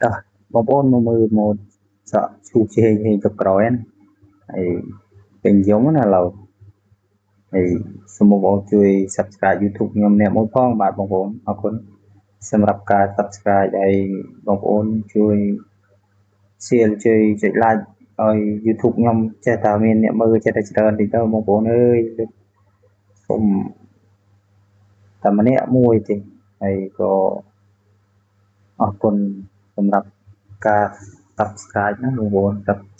đó bóng ôn mà mưa một sợ chu chê thì chụp còi anh thì tình giống là lâu thì số một ô chui subscribe YouTube ខ្ញុំអ្នកមួយផងបាទបងប្អូនអរគុណសម្រាប់ការ subscribe ឲ្យបងប្អូនជួយ share ជួយចុច like ឲ្យ YouTube ខ្ញុំចេះតែមានអ្នកមើលចេះតែច្រើនតិចទៅបងប្អូនអើយសូមតែម្នាក់មួយទេហើយក៏អរគុណសម្រាប់ការ subscribe ណាបងប្អូន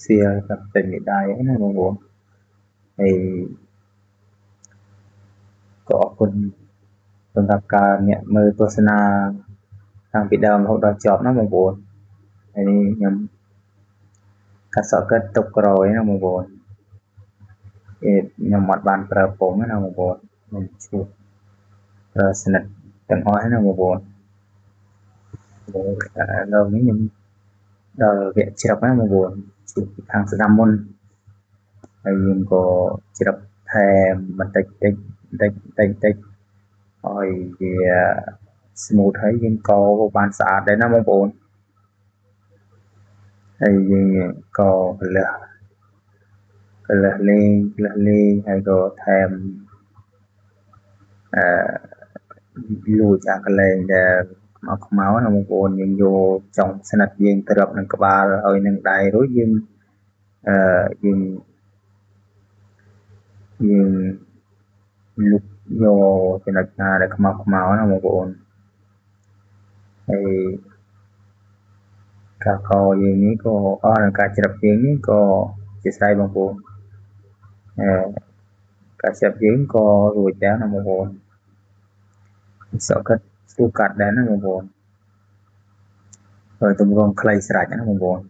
share ចុចមេដាយណាបងប្អូនហើយក៏អរគុណសម្រាប់ការអ្នកមើលទស្សនាតាំងពីដើមរហូតដល់ចប់ណាបងប្អូនហើយខ្ញុំកាត់សក់កើតទុកក្រោយណាបងប្អូនខ្ញុំអត់បានប្រើពងណាបងប្អូនខ្ញុំជួបប្រើស្និតទាំងអស់ណាបងប្អូនឥឡូវនេះខ្ញុំដល់វគ្គជ្រឹបណាបងប្អូនជួបពីខាងស្ដាំមុនហើយខ្ញុំក៏ជ្រឹបថែមបន្តិចតិចឲ្យវា smooth ហើយយើងកោបានស្អាតដែរណាបងប្អូនហើយយើងក៏លើសលេងហើយក៏ថែមលួចអាកន្លែងដែលខ្មៅណាបងប្អូនយើងយកចុងស្និតយើងទៅរឹបនឹងក្បាលហើយនឹងដៃរួចយើងលុបយកចំណុចណាដែលខ្មៅណាបងប្អូនហើយការកោយើងនេះក៏អស់នឹងការជ្រឹបយើងនេះក៏ជាស្រ័យបងប្អូនការជ្រឹបយើងក៏រួចដែរណាបងប្អូនសក់កាត់ស្ទូកាត់ដែរណាបងប្អូនហើយទម្រង់ខ្លីស្រេចណាបងប្អូន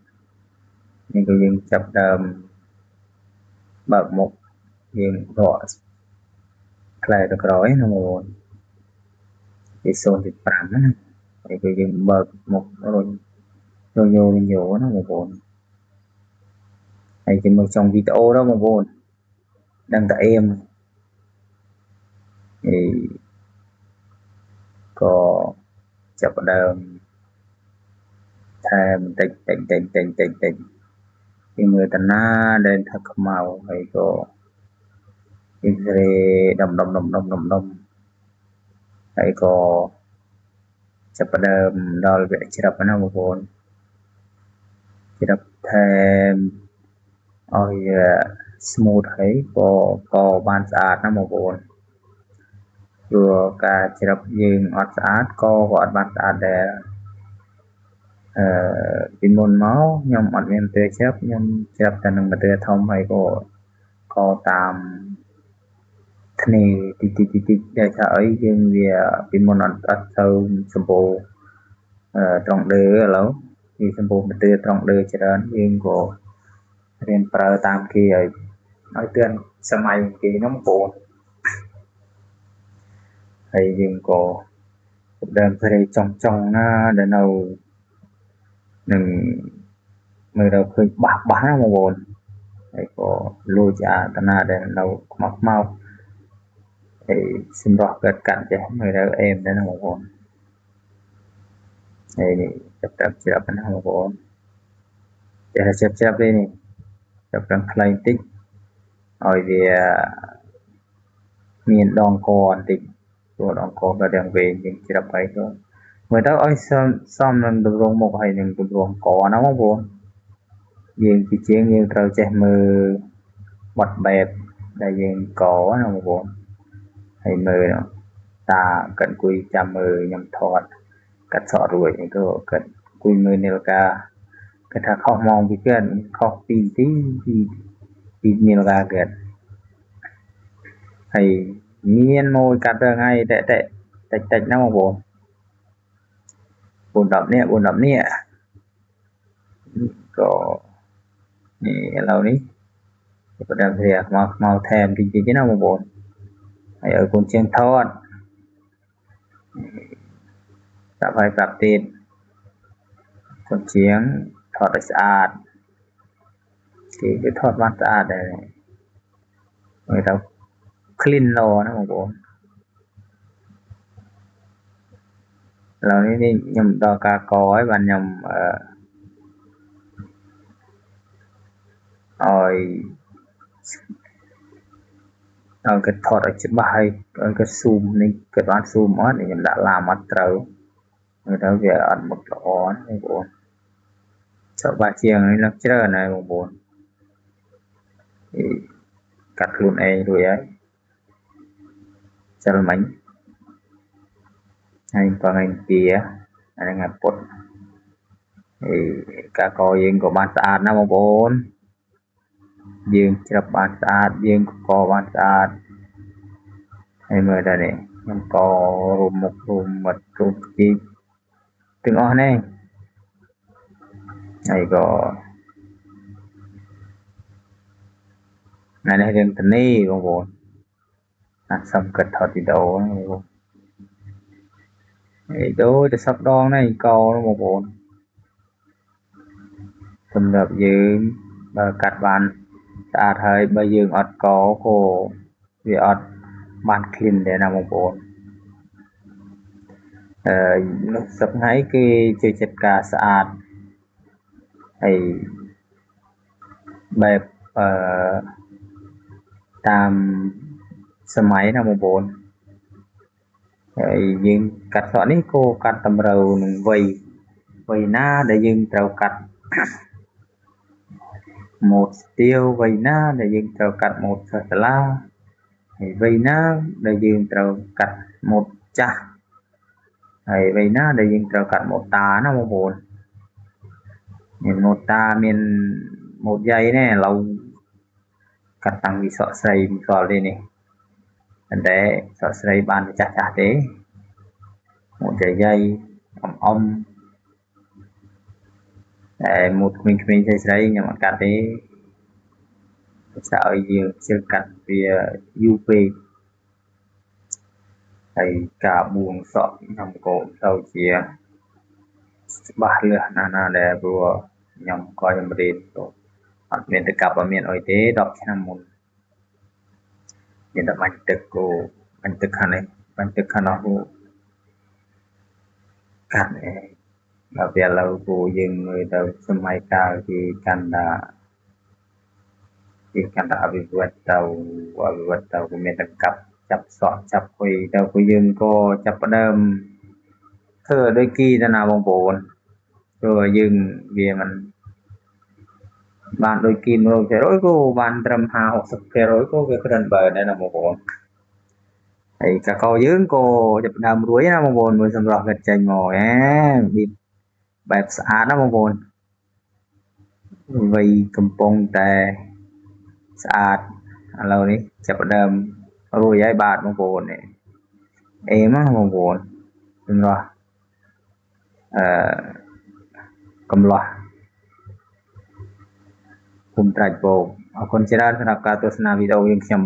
នេះក៏យើងចាប់ដើមបើកមុខយើងរកខ្លែទៅក្រោយណាបងប្អូនពី 0.5 ណាហើយគឺយើងបើកមុខរុញញោណាបងប្អូនហើយជាមួយtrong video đóបងប្អូនដឹងតែអេមក៏ចាប់ដើមថែមបន្តិចពីមើលតាណាដែលថាខ្មៅហើយក៏ពីរេដុំហើយក៏ចាប់ដើមដល់វគ្គជ្រឹបណាបងប្អូនជ្រឹបថែមឲ្យ smooth ហើយក៏បានស្អាតណាបងប្អូនព្រោះការជ្រឹបយើងអត់ស្អាតក៏អត់បានស្អាតដែរពីមុនមកខ្ញុំអត់មានទៅជ្រឹបខ្ញុំជ្រឹបតែនឹងមទ័រធំហើយក៏តាមគ្នាទីដែលថាអីយើងវាពីមុនអត់ទៅសម្បូរត្រង់ដឺឥឡូវវាសម្បូរមទ័រត្រង់ដឺច្រើនយើងក៏រៀនប្រើតាមគេឲ្យទាន់សម័យគេហ្នឹងបងប្អូនហើយយើងក៏ដើមព្រៃចង់ណាដែលនៅនឹងមើលដល់ឃើញបាសណាបងប្អូនហើយក៏លួចអាតាណាដែលនៅខ្មៅហើយសម្រស់កើតកាត់ចេះមើលដល់អេមដែរណាបងប្អូនហើយនេះចាប់ជ្រាបណាបងប្អូនចេះចាប់ទេនេះចាប់ដល់ខ្លីបន្តិចឲ្យវាមានដងកបន្តិចព្រោះដងកក៏ទាំងវែងយើងជ្រាបហើយក៏មើលទៅឲ្យសមនឹងទម្រង់មុខហើយនឹងទម្រង់កណាបងប្អូនយើងជាជាងយើងត្រូវចេះមើលបត់បែបដែលយើងកណាបងប្អូនហើយមើលតាកាត់អង្គុយចាំមើលខ្ញុំថតកាត់សក់រួចហើយក៏កាត់អង្គុយមើលនាឡិកាគាត់ថាខុសម៉ោងពីគាត់ខុសពីនាឡិកាគាត់ហើយមានមួយកាត់ទៅថ្ងៃតិចណាបងប្អូន4-10នាក់ក៏នេះឥឡូវនេះក៏ដើមស្រាខ្មៅថែមតិចណាបងប្អូនហើយឲ្យកូនជាងថតប្រាប់ទៀតកូនជាងថតឲ្យស្អាតគេគឺថតបានស្អាតដែរមើលទៅ clean ឡណាបងប្អូន ឥឡូវនេះខ្ញុំដល់ការកហើយបានខ្ញុំឲ្យគាត់ថតឲ្យច្បាស់ហើយគាត់ស៊ូមនេះគាត់បានស៊ូមអត់ខ្ញុំដាក់ឡាមអត់ត្រូវមើលទៅវាអត់មកល្អណាបងប្អូនចូលបាជាងនេះឡើងច្រើនហើយបងប្អូនកាត់ខ្លួនឯងរួចហើយសិលមិញហើយបងឯងទាអាហ្នឹងពុតការកយើងក៏បានស្អាតណាបងប្អូនយើងច្រឹបបានស្អាតយើងកបានស្អាតហើយមើលទៅនេះខ្ញុំករួមមុខរួមមាត់រួមជីកទាំងអស់នេះហើយក៏ថ្ងៃនេះរឿងធានីបងប្អូនសុំគិតថតវីដេអូហ្នឹងបងដូចទៅសឹកដងនេះកបងប្អូនសម្រាប់យើងបើកាត់បានស្អាតហើយបើយើងអត់កក៏វាអត់បាន clean ដែរណាបងប្អូននោះសប្ថ្ងៃគេជួយចាត់ការស្អាតហើយបែបតាមសម័យណាបងប្អូនហើយយើងកាត់សក់នេះក៏កាត់តម្រូវនឹងវ័យណាដែលយើងត្រូវកាត់ម៉ូតស្ទាវវ័យណាដែលយើងត្រូវកាត់ម៉ូតសិស្សសាលាហើយវ័យណាដែលយើងត្រូវកាត់ម៉ូតចាស់ហើយវ័យណាដែលយើងត្រូវកាត់ម៉ូតតាណាបងប្អូនមានម៉ូតតាមានម៉ូតយាយនេះឥឡូវកាត់តាំងពីសក់ស្រីមិនស្គាល់ទេនេះតែសក់ស្រីបានចាស់ទេម៉ូតយាយតែម៉ូតក្មេងៗស្រីខ្ញុំអត់កាត់ទេស្អាតឲ្យយើងជិះកាត់វាយូរពេកហើយការបួងសក់ខ្ញុំក៏ទៅជាច្បាស់លាស់ណាស់ដែរព្រោះខ្ញុំក៏ខ្ញុំរៀនទៅអត់មានទៅកាប់អត់មានអីទេ10ឆ្នាំមុនមានតែបាញ់ទឹកគោបាញ់ទឹកខាងនេះបាញ់ទឹកខាងនោះកាត់ដល់ពេលឥឡូវគោយើងមើលទៅសម័យកាលគេកាន់តែអភិវឌ្ឍទៅក៏មានតែកាប់ចាប់សក់ចាប់អុយទៅពួកយើងក៏ចាប់ផ្ដើមធ្វើដូចគីទៅណាបងប្អូនព្រោះយើងវាមិនបានដូចគី100%ក៏បានត្រឹម50-60%ក៏វាគ្រាន់បើដែរណាបងប្អូនហើយកាកោយើងក៏ចាប់ផ្ដើមរួយណាបងប្អូនមើលសម្រស់គាត់ចេញមកបែបស្អាតណាបងប្អូនវ័យកំពុងតែស្អាតឥឡូវនេះចាប់ផ្ដើមរួយហើយបាទបងប្អូននេះមកបងប្អូនសម្រាប់កំឡោះគុំត្រាច់បោកអរគុណច្រើនសម្រាប់ការទស្សនាវីដេអូយើងខ្ញុំ